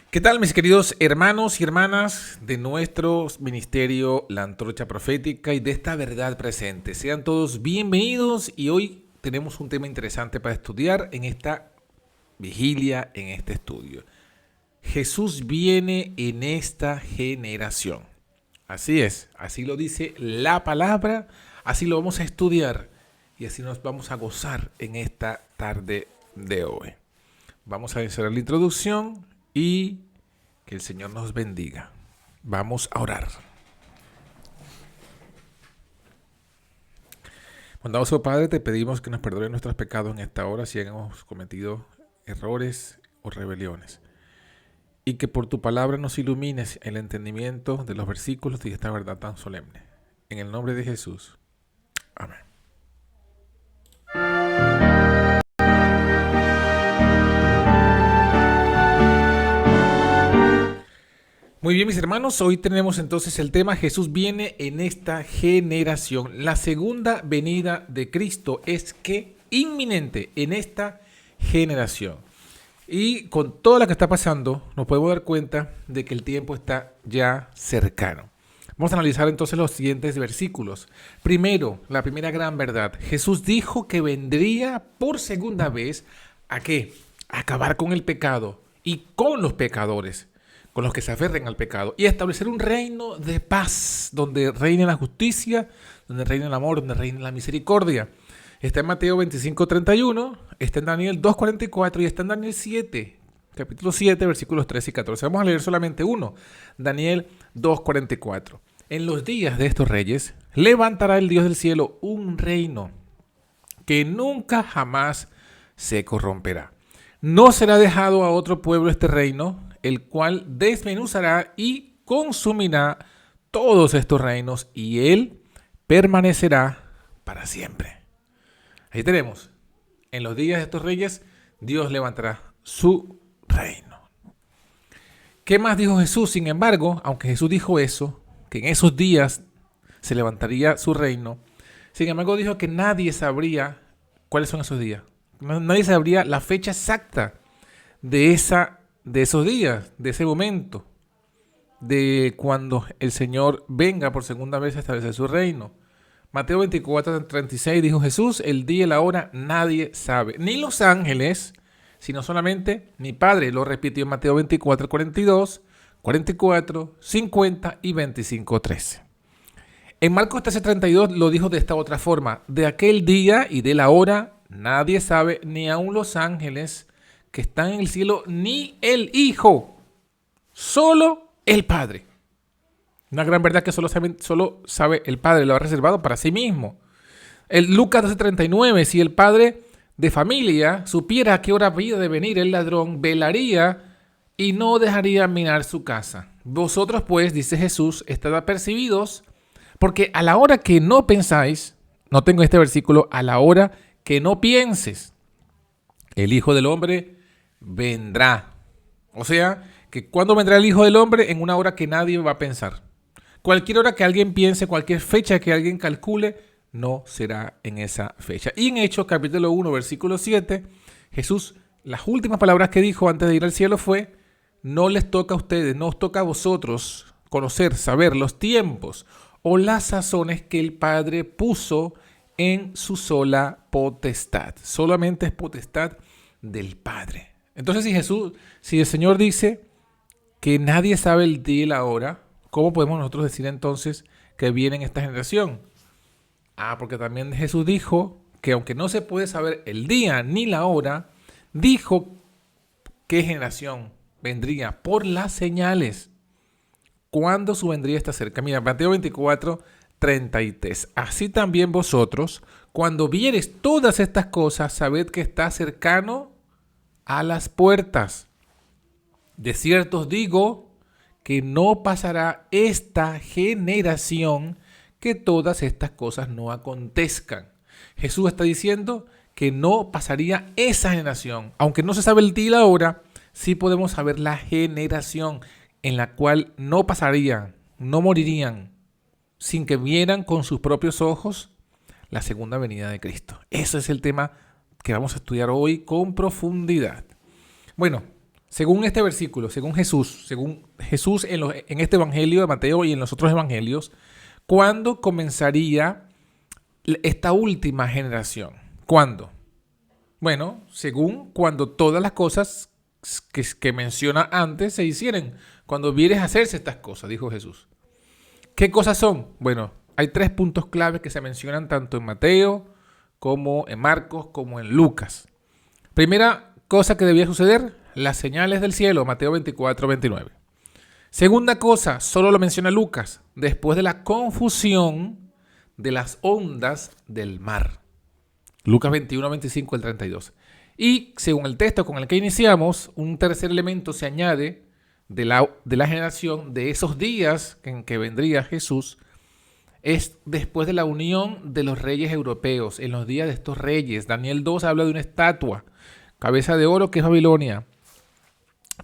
¿Qué tal, mis queridos hermanos y hermanas de nuestro ministerio La Antorcha Profética y de esta verdad presente? Sean todos bienvenidos y hoy tenemos un tema interesante para estudiar en esta vigilia, en este estudio. Jesús viene en esta generación. Así es, así lo dice la palabra, así lo vamos a estudiar y así nos vamos a gozar en esta tarde de hoy. Vamos a hacer la introducción y que el Señor nos bendiga. Vamos a orar. Bondadoso Padre, te pedimos que nos perdone nuestros pecados en esta hora si hemos cometido errores o rebeliones. Y que por tu palabra nos ilumines el entendimiento de los versículos de esta verdad tan solemne. En el nombre de Jesús. Amén. Muy bien, mis hermanos, hoy tenemos entonces el tema Jesús viene en esta generación. La segunda venida de Cristo es que inminente en esta generación. Y con todo lo que está pasando, nos podemos dar cuenta de que el tiempo está ya cercano. Vamos a analizar entonces los siguientes versículos. Primero, la primera gran verdad. Jesús dijo que vendría por segunda vez ¿a qué? A acabar con el pecado y con los pecadores, con los que se aferren al pecado, y establecer un reino de paz, donde reine la justicia, donde reine el amor, donde reine la misericordia. Está en Mateo 25:31, está en Daniel 2:44 y está en Daniel 7, capítulo 7, versículos 13 y 14. Vamos a leer solamente uno, Daniel 2:44. En los días de estos reyes, levantará el Dios del cielo un reino que nunca jamás se corromperá. No será dejado a otro pueblo este reino, el cual desmenuzará y consumirá todos estos reinos, y él permanecerá para siempre. Ahí tenemos, en los días de estos reyes, Dios levantará su reino. ¿Qué más dijo Jesús? Sin embargo, aunque Jesús dijo eso, que en esos días se levantaría su reino, sin embargo dijo que nadie sabría cuáles son esos días. Nadie sabría la fecha exacta de esos días, de ese momento, de cuando el Señor venga por segunda vez a establecer su reino. Mateo 24:36 dijo Jesús, el día y la hora nadie sabe, ni los ángeles, sino solamente mi Padre. Lo repitió en Mateo 24:42, 44, 50 y 25:13. En Marcos 13:32 lo dijo de esta otra forma, de aquel día y de la hora nadie sabe, ni aun los ángeles que están en el cielo, ni el Hijo, solo el Padre. Una gran verdad que solo sabe el Padre, lo ha reservado para sí mismo. El Lucas 12:39, si el padre de familia supiera a qué hora había de venir el ladrón, velaría y no dejaría minar su casa. Vosotros pues, dice Jesús, estad apercibidos, porque a la hora que no pensáis, no tengo este versículo, a la hora que no pienses, el Hijo del Hombre vendrá. O sea, que cuando vendrá el Hijo del Hombre, en una hora que nadie va a pensar. Cualquier hora que alguien piense, cualquier fecha que alguien calcule, no será en esa fecha. Y en Hechos capítulo 1, versículo 7, Jesús, las últimas palabras que dijo antes de ir al cielo fue, no les toca a ustedes, no os toca a vosotros conocer, saber los tiempos o las sazones que el Padre puso en su sola potestad. Solamente es potestad del Padre. Entonces, si el Señor dice que nadie sabe el día y la hora, ¿cómo podemos nosotros decir entonces que viene en esta generación? Porque también Jesús dijo que aunque no se puede saber el día ni la hora, dijo qué generación vendría por las señales. ¿Cuándo su vendría está cerca? Mira, Mateo 24:33. Así también vosotros, cuando viereis todas estas cosas, sabed que está cercano a las puertas. De cierto os digo que no pasará esta generación que todas estas cosas no acontezcan. Jesús está diciendo que no pasaría esa generación. Aunque no se sabe el día y la hora, sí podemos saber la generación en la cual no pasarían, no morirían, sin que vieran con sus propios ojos la segunda venida de Cristo. Ese es el tema que vamos a estudiar hoy con profundidad. Bueno, Según este versículo, según Jesús en este evangelio de Mateo y en los otros evangelios, ¿cuándo comenzaría esta última generación? ¿Cuándo? Bueno, según cuando todas las cosas que menciona antes se hicieran, cuando vieres hacerse estas cosas, dijo Jesús. ¿Qué cosas son? Bueno, hay 3 puntos claves que se mencionan tanto en Mateo como en Marcos como en Lucas. Primera cosa que debía suceder, las señales del cielo, Mateo 24, 29. Segunda cosa, solo lo menciona Lucas, después de la confusión de las ondas del mar. Lucas 21, 25 al 32. Y según el texto con el que iniciamos, un tercer elemento se añade de la generación de esos días en que vendría Jesús, es después de la unión de los reyes europeos, en los días de estos reyes. Daniel 2 habla de una estatua, cabeza de oro que es Babilonia,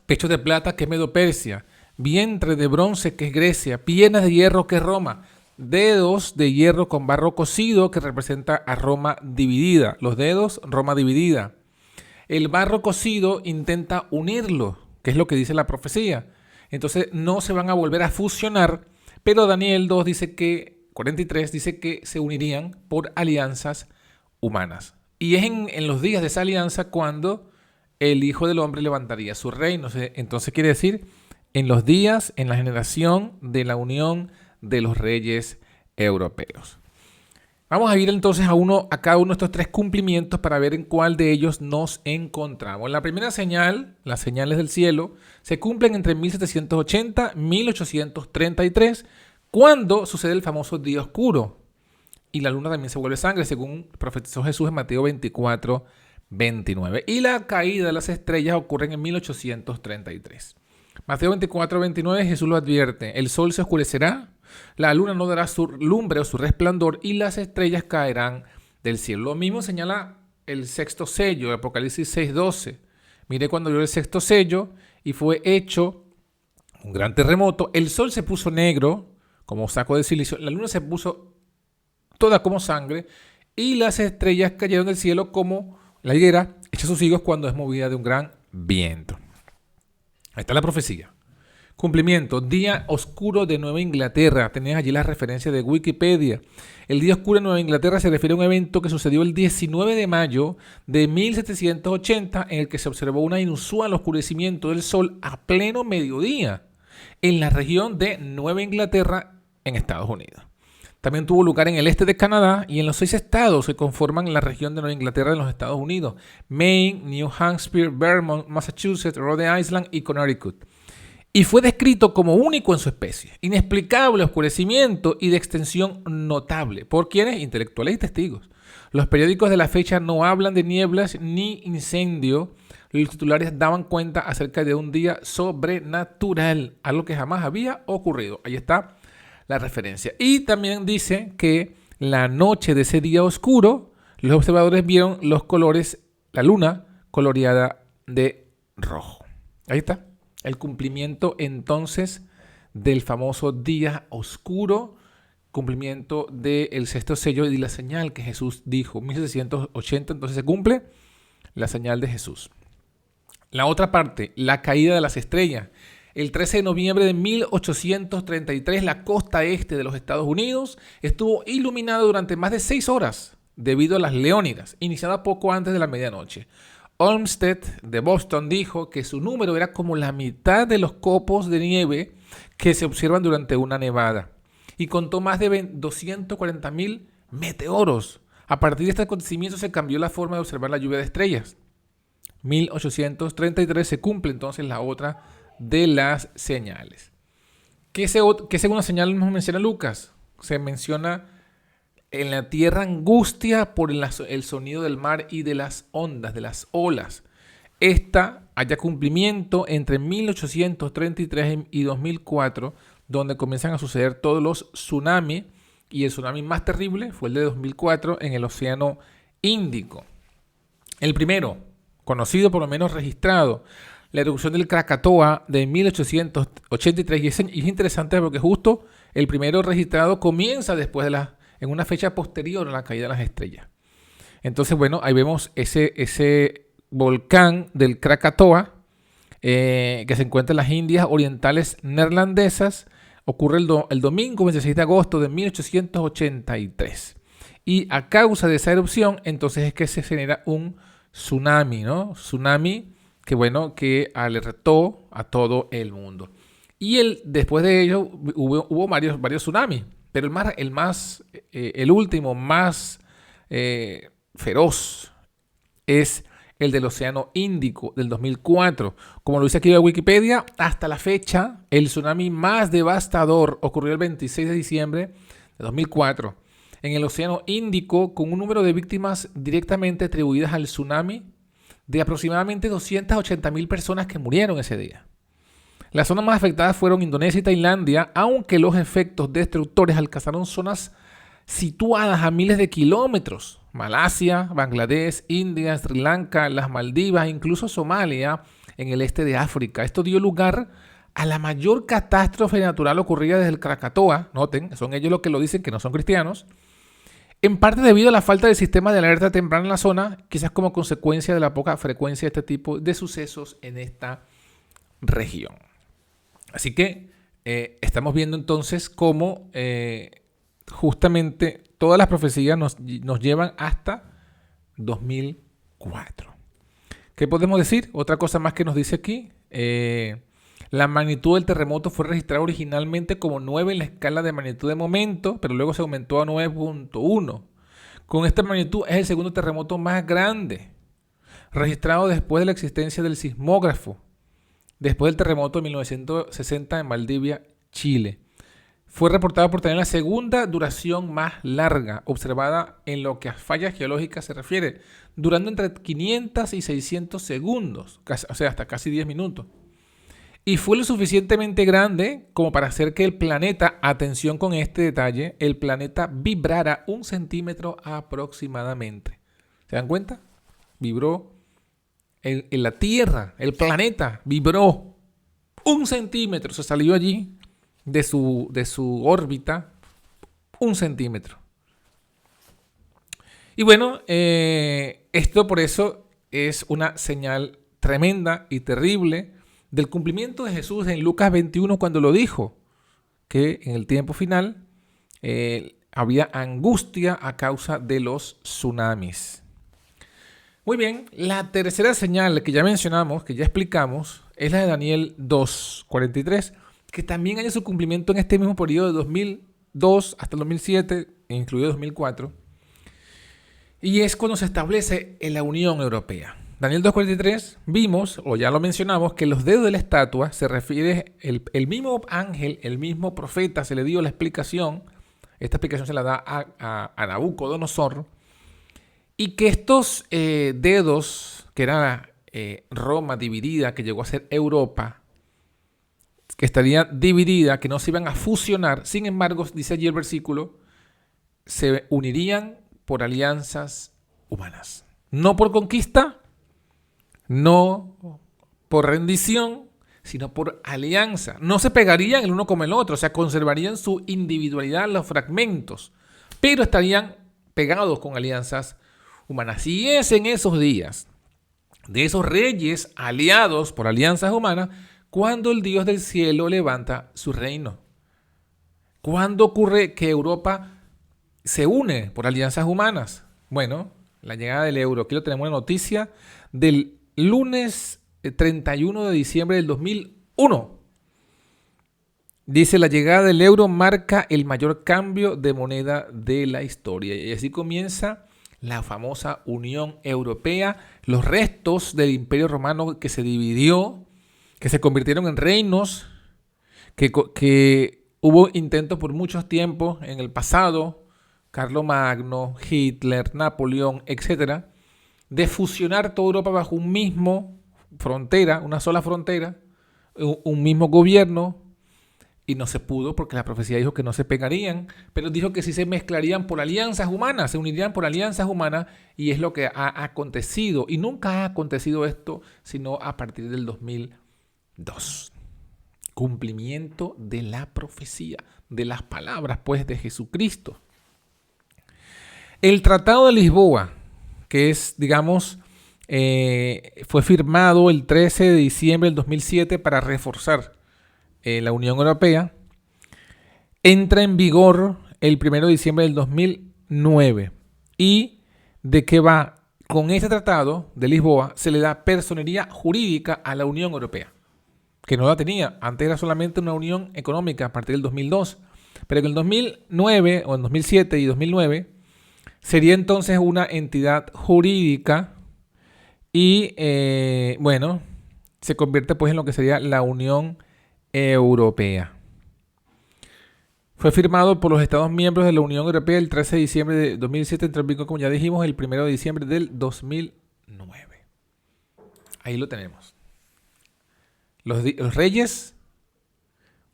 pecho de plata que es Medo-Persia, vientre de bronce que es Grecia, piernas de hierro que es Roma, dedos de hierro con barro cocido que representa a Roma dividida. Los dedos, Roma dividida. El barro cocido intenta unirlo, que es lo que dice la profecía. Entonces no se van a volver a fusionar, pero Daniel 2 dice que, 43 dice que se unirían por alianzas humanas. Y es en los días de esa alianza cuando el Hijo del Hombre levantaría su reino. Entonces quiere decir, en los días, en la generación de la unión de los reyes europeos. Vamos a ir entonces a cada uno de estos 3 cumplimientos para ver en cuál de ellos nos encontramos. La primera señal, las señales del cielo, se cumplen entre 1780 y 1833, cuando sucede el famoso día oscuro. Y la luna también se vuelve sangre, según profetizó Jesús en Mateo 24, 29. Y la caída de las estrellas ocurre en 1833. Mateo 24, 29, Jesús lo advierte: el sol se oscurecerá, la luna no dará su lumbre o su resplandor y las estrellas caerán del cielo. Lo mismo señala el sexto sello, Apocalipsis 6:12. Mire cuando dio el sexto sello y fue hecho un gran terremoto, el sol se puso negro como saco de silicio, la luna se puso toda como sangre y las estrellas cayeron del cielo como la higuera echa sus higos cuando es movida de un gran viento. Ahí está la profecía. Cumplimiento, día oscuro de Nueva Inglaterra. Tenés allí la referencia de Wikipedia. El día oscuro de Nueva Inglaterra se refiere a un evento que sucedió el 19 de mayo de 1780 en el que se observó un inusual oscurecimiento del sol a pleno mediodía en la región de Nueva Inglaterra en Estados Unidos. También tuvo lugar en el este de Canadá y en los 6 estados que conforman la región de Nueva Inglaterra en los Estados Unidos: Maine, New Hampshire, Vermont, Massachusetts, Rhode Island y Connecticut. Y fue descrito como único en su especie, inexplicable oscurecimiento y de extensión notable. ¿Por quiénes? Intelectuales y testigos. Los periódicos de la fecha no hablan de nieblas ni incendio. Los titulares daban cuenta acerca de un día sobrenatural, algo que jamás había ocurrido. Ahí está la referencia. Y también dice que la noche de ese día oscuro, los observadores vieron los colores, la luna coloreada de rojo. Ahí está. El cumplimiento entonces del famoso día oscuro, cumplimiento del sexto sello y la señal que Jesús dijo. 1780 entonces se cumple la señal de Jesús. La otra parte, la caída de las estrellas. El 13 de noviembre de 1833, la costa este de los Estados Unidos estuvo iluminada durante más de 6 horas debido a las Leónidas, iniciada poco antes de la medianoche. Olmsted de Boston dijo que su número era como la mitad de los copos de nieve que se observan durante una nevada y contó más de 240.000 meteoros. A partir de este acontecimiento se cambió la forma de observar la lluvia de estrellas. 1833 se cumple entonces la otra de las señales. ¿Qué segunda señal nos menciona Lucas? Se menciona en la tierra angustia por el sonido del mar y de las ondas, de las olas. Esta haya cumplimiento entre 1833 y 2004, donde comienzan a suceder todos los tsunamis, y el tsunami más terrible fue el de 2004 en el Océano Índico. El primero, conocido por lo menos registrado, la erupción del Krakatoa de 1883, y es interesante porque justo el primero registrado comienza después en una fecha posterior a la caída de las estrellas. Entonces, bueno, ahí vemos ese volcán del Krakatoa que se encuentra en las Indias Orientales Neerlandesas. Ocurre el domingo 26 de agosto de 1883. Y a causa de esa erupción, entonces es que se genera un tsunami, ¿no? Tsunami que alertó a todo el mundo. Y después de ello hubo varios tsunamis, pero el último más feroz es el del Océano Índico del 2004. Como lo dice aquí en Wikipedia, hasta la fecha, el tsunami más devastador ocurrió el 26 de diciembre de 2004 en el Océano Índico, con un número de víctimas directamente atribuidas al tsunami de aproximadamente 280.000 personas que murieron ese día. Las zonas más afectadas fueron Indonesia y Tailandia, aunque los efectos destructores alcanzaron zonas situadas a miles de kilómetros. Malasia, Bangladesh, India, Sri Lanka, las Maldivas, incluso Somalia, en el este de África. Esto dio lugar a la mayor catástrofe natural ocurrida desde el Krakatoa. Noten, son ellos los que lo dicen, que no son cristianos. En parte debido a la falta de sistema de alerta temprana en la zona, quizás como consecuencia de la poca frecuencia de este tipo de sucesos en esta región. Así que estamos viendo entonces cómo justamente todas las profecías nos llevan hasta 2004. ¿Qué podemos decir? Otra cosa más que nos dice aquí. La magnitud del terremoto fue registrada originalmente como 9 en la escala de magnitud de momento, pero luego se aumentó a 9.1. Con esta magnitud es el segundo terremoto más grande registrado después de la existencia del sismógrafo, después del terremoto de 1960 en Valdivia, Chile. Fue reportado por tener la segunda duración más larga observada en lo que a fallas geológicas se refiere, durando entre 500 y 600 segundos, o sea, hasta casi 10 minutos. Y fue lo suficientemente grande como para hacer que el planeta, atención con este detalle, el planeta vibrara 1 centímetro aproximadamente. ¿Se dan cuenta? Vibró en la Tierra, el planeta vibró 1 centímetro, se salió allí de su órbita 1 centímetro. Y bueno, esto por eso es una señal tremenda y terrible del cumplimiento de Jesús en Lucas 21 cuando lo dijo, que en el tiempo final había angustia a causa de los tsunamis. Muy bien, la tercera señal que ya mencionamos, que ya explicamos, es la de Daniel 2:43, que también hay su cumplimiento en este mismo periodo de 2002 hasta el 2007, incluido 2004, y es cuando se establece en la Unión Europea. Daniel 2:43 vimos, o ya lo mencionamos, que los dedos de la estatua se refiere, el mismo ángel, el mismo profeta se le dio la explicación, esta explicación se la da a Nabucodonosor, y que estos dedos, que era Roma dividida, que llegó a ser Europa, que estaría dividida, que no se iban a fusionar, sin embargo, dice allí el versículo, se unirían por alianzas humanas. No por conquista, no por rendición, sino por alianza. No se pegarían el uno con el otro, o sea, conservarían su individualidad, los fragmentos, pero estarían pegados con alianzas humanas. Y es en esos días de esos reyes aliados por alianzas humanas cuando el Dios del cielo levanta su reino. ¿Cuándo ocurre que Europa se une por alianzas humanas? Bueno, la llegada del euro. Aquí lo tenemos en noticia del lunes 31 de diciembre del 2001. Dice, la llegada del euro marca el mayor cambio de moneda de la historia. Y así comienza la famosa Unión Europea, los restos del Imperio Romano que se dividió, que se convirtieron en reinos, que hubo intentos por muchos tiempos en el pasado, Carlomagno, Hitler, Napoleón, etcétera, de fusionar toda Europa bajo un mismo frontera, una sola frontera, un mismo gobierno, y no se pudo porque la profecía dijo que no se pegarían, pero dijo que sí se mezclarían por alianzas humanas, se unirían por alianzas humanas, y es lo que ha acontecido, y nunca ha acontecido esto sino a partir del 2002. Cumplimiento de la profecía, de las palabras pues de Jesucristo. El Tratado de Lisboa, que es, digamos, fue firmado el 13 de diciembre del 2007 para reforzar la Unión Europea. Entra en vigor el 1 de diciembre del 2009. ¿Y de qué va? Con este tratado de Lisboa se le da personería jurídica a la Unión Europea, que no la tenía. Antes era solamente una unión económica a partir del 2002. Pero en el 2009, o en 2007 y 2009, sería entonces una entidad jurídica y, se convierte pues en lo que sería la Unión Europea. Fue firmado por los Estados miembros de la Unión Europea el 13 de diciembre de 2007, entró en vigor, como ya dijimos, el 1 de diciembre del 2009. Ahí lo tenemos. Los reyes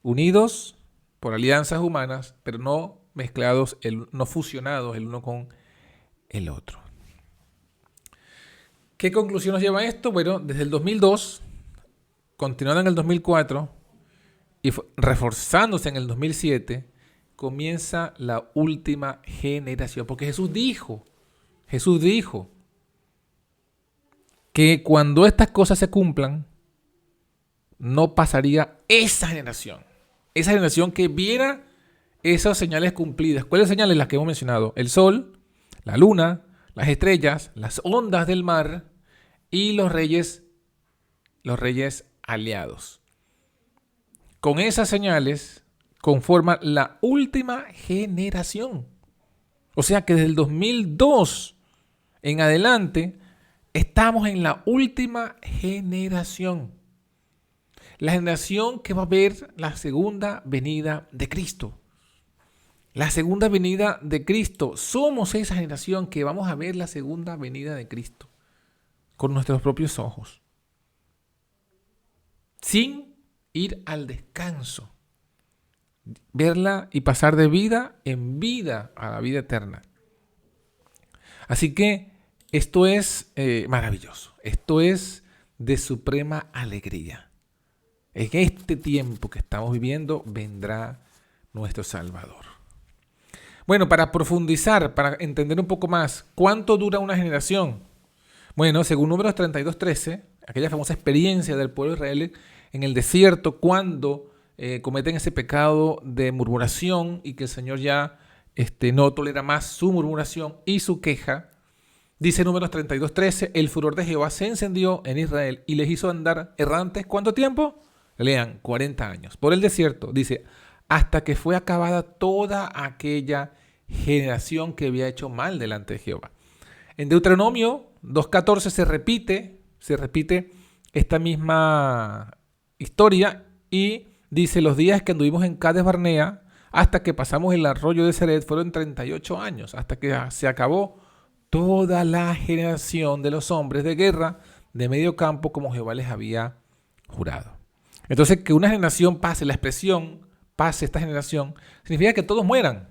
unidos por alianzas humanas, pero no mezclados, no fusionados el uno con el otro. ¿Qué conclusión nos lleva a esto? Bueno, desde el 2002, continuando en el 2004 y reforzándose en el 2007, comienza la última generación. Porque Jesús dijo que cuando estas cosas se cumplan, no pasaría esa generación que viera esas señales cumplidas. ¿Cuáles señales? Las que hemos mencionado: el sol, la luna, las estrellas, las ondas del mar y los reyes aliados. Con esas señales conforma la última generación. O sea que desde el 2002 en adelante estamos en la última generación. La generación que va a ver la segunda venida de Cristo. La segunda venida de Cristo. Somos esa generación que vamos a ver la segunda venida de Cristo con nuestros propios ojos, sin ir al descanso. Verla y pasar de vida en vida a la vida eterna. Así que esto es maravilloso. Esto es de suprema alegría. En este tiempo que estamos viviendo vendrá nuestro Salvador. Bueno, para profundizar, para entender un poco más, ¿cuánto dura una generación? Bueno, según Números 32:13, aquella famosa experiencia del pueblo de Israel en el desierto, cuando cometen ese pecado de murmuración y que el Señor ya no tolera más su murmuración y su queja, dice Números 32:13, el furor de Jehová se encendió en Israel y les hizo andar errantes. ¿Cuánto tiempo? Lean, 40 años. Por el desierto, dice, hasta que fue acabada toda aquella generación que había hecho mal delante de Jehová. En Deuteronomio 2:14 se repite esta misma historia y dice, los días que anduvimos en Cades Barnea hasta que pasamos el arroyo de Zered fueron 38 años, hasta que se acabó toda la generación de los hombres de guerra de medio campo como Jehová les había jurado. Entonces, que una generación pase, la expresión pase esta generación, significa que todos mueran,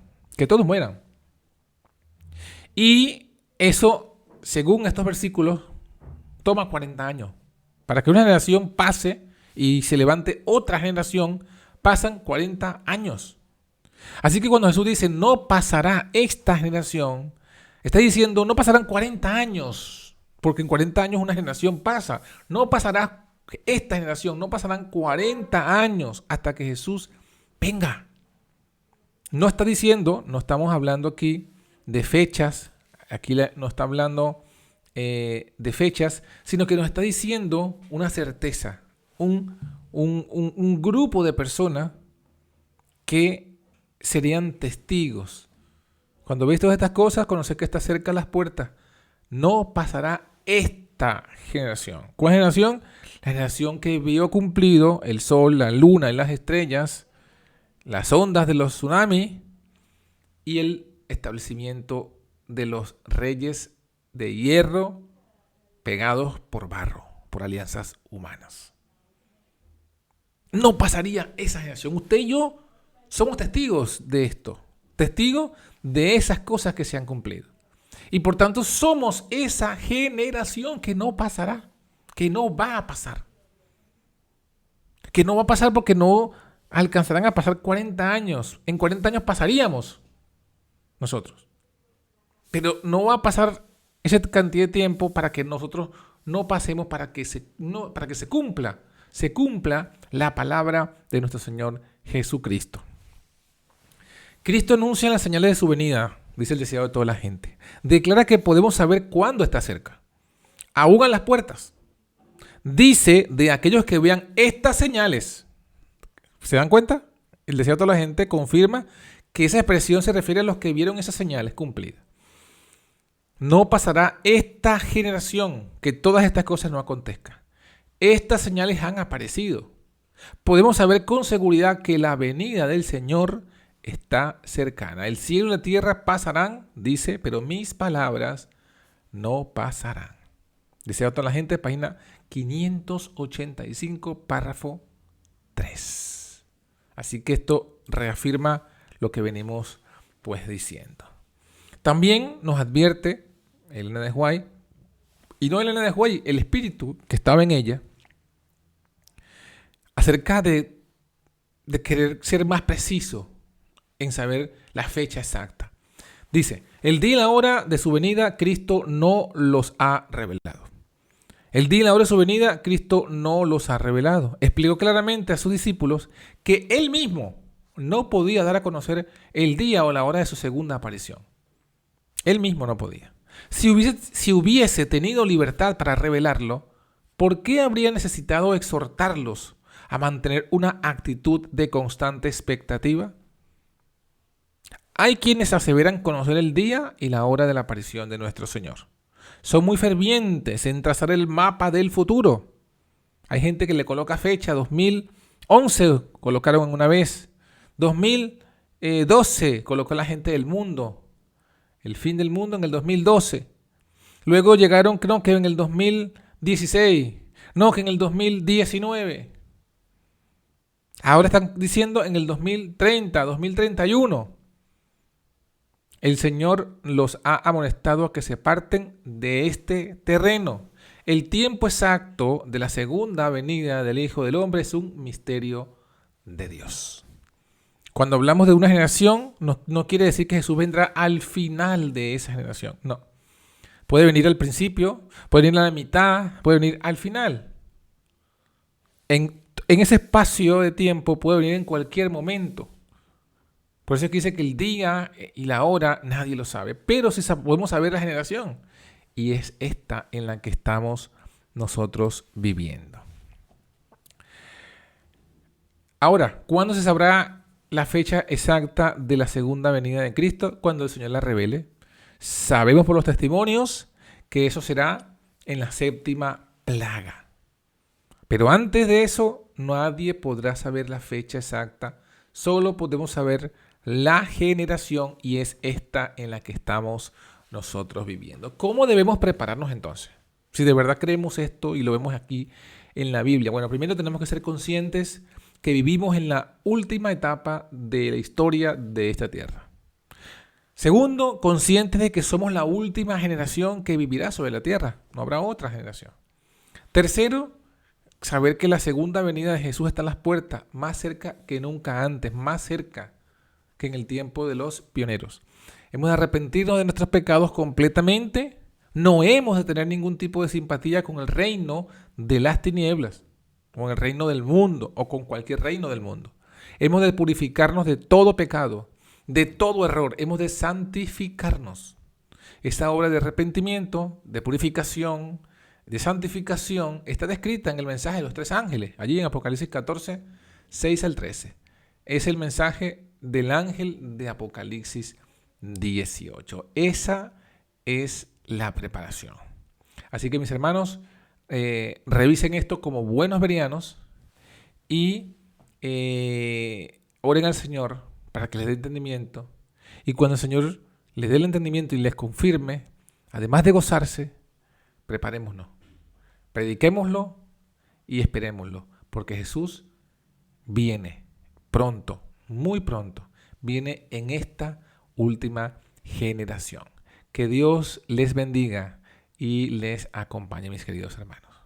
Y eso, según estos versículos, toma 40 años. Para que una generación pase y se levante otra generación, pasan 40 años. Así que cuando Jesús dice, no pasará esta generación, está diciendo, no pasarán 40 años, porque en 40 años una generación pasa. No pasará esta generación, no pasarán 40 años hasta que Jesús venga. No está diciendo, no estamos hablando aquí de fechas, aquí no está hablando de fechas, sino que nos está diciendo una certeza, un grupo de personas que serían testigos. Cuando veis todas estas cosas, conocer que está cerca las puertas. No pasará esta generación. ¿Cuál generación? La generación que vio cumplido el sol, la luna y las estrellas, las ondas de los tsunamis y el establecimiento de los reyes de hierro pegados por barro, por alianzas humanas. No pasaría esa generación. Usted y yo somos testigos de esto, testigos de esas cosas que se han cumplido. Y por tanto somos esa generación que no pasará, que no va a pasar. Que no va a pasar porque no alcanzarán a pasar 40 años. En 40 años pasaríamos nosotros. Pero no va a pasar esa cantidad de tiempo para que nosotros no pasemos para que se cumpla la palabra de nuestro Señor Jesucristo. Cristo anuncia las señales de su venida, dice el deseado de toda la gente. Declara que podemos saber cuándo está cerca, aún a las puertas. Dice de aquellos que vean estas señales. ¿Se dan cuenta? El deseado de toda la gente confirma que esa expresión se refiere a los que vieron esas señales cumplidas. No pasará esta generación que todas estas cosas no acontezcan. Estas señales han aparecido. Podemos saber con seguridad que la venida del Señor está cercana. El cielo y la tierra pasarán, dice, pero mis palabras no pasarán. Desea toda la gente, página 585, párrafo 3. Así que esto reafirma lo que venimos pues diciendo. También nos advierte Elena de White, y no Elena de White, el espíritu que estaba en ella, acerca de querer ser más preciso en saber la fecha exacta. Dice, el día y la hora de su venida, Cristo no los ha revelado. El día y la hora de su venida, Cristo no los ha revelado. Explicó claramente a sus discípulos que él mismo no podía dar a conocer el día o la hora de su segunda aparición. Él mismo no podía. Si hubiese tenido libertad para revelarlo, ¿por qué habría necesitado exhortarlos a mantener una actitud de constante expectativa? Hay quienes aseveran conocer el día y la hora de la aparición de nuestro Señor. Son muy fervientes en trazar el mapa del futuro. Hay gente que le coloca fecha, 2011 colocaron una vez, 2012 colocó la gente del mundo, el fin del mundo en el 2012. Luego llegaron, creo que en el 2016, no, que en el 2019. Ahora están diciendo en el 2030, 2031. El Señor los ha amonestado a que se aparten de este terreno. El tiempo exacto de la segunda venida del Hijo del Hombre es un misterio de Dios. Cuando hablamos de una generación, no quiere decir que Jesús vendrá al final de esa generación. No. Puede venir al principio, puede venir a la mitad, puede venir al final. En ese espacio de tiempo puede venir en cualquier momento. Por eso es que dice que el día y la hora nadie lo sabe. Pero sí podemos saber la generación. Y es esta en la que estamos nosotros viviendo. Ahora, ¿cuándo se sabrá la fecha exacta de la segunda venida de Cristo? Cuando el Señor la revele. Sabemos por los testimonios que eso será en la séptima plaga. Pero antes de eso, nadie podrá saber la fecha exacta. Solo podemos saber la generación, y es esta en la que estamos nosotros viviendo. ¿Cómo debemos prepararnos entonces? Si de verdad creemos esto y lo vemos aquí en la Biblia. Bueno, primero tenemos que ser conscientes que vivimos en la última etapa de la historia de esta tierra. Segundo, conscientes de que somos la última generación que vivirá sobre la tierra. No habrá otra generación. Tercero, saber que la segunda venida de Jesús está a las puertas, más cerca que nunca antes, más cerca que en el tiempo de los pioneros. Hemos de arrepentirnos de nuestros pecados completamente. No hemos de tener ningún tipo de simpatía con el reino de las tinieblas, con el reino del mundo o con cualquier reino del mundo. Hemos de purificarnos de todo pecado, de todo error. Hemos de santificarnos. Esa obra de arrepentimiento, de purificación, de santificación está descrita en el mensaje de los tres ángeles, allí en Apocalipsis 14, 6 al 13. Es el mensaje del ángel de Apocalipsis 18. Esa es la preparación. Así que mis hermanos, revisen esto como buenos bereanos y oren al Señor para que les dé entendimiento. Y cuando el Señor les dé el entendimiento y les confirme, además de gozarse, preparémonos, prediquémoslo y esperémoslo, porque Jesús viene pronto, muy pronto, viene en esta última generación. Que Dios les bendiga y les acompañe, mis queridos hermanos.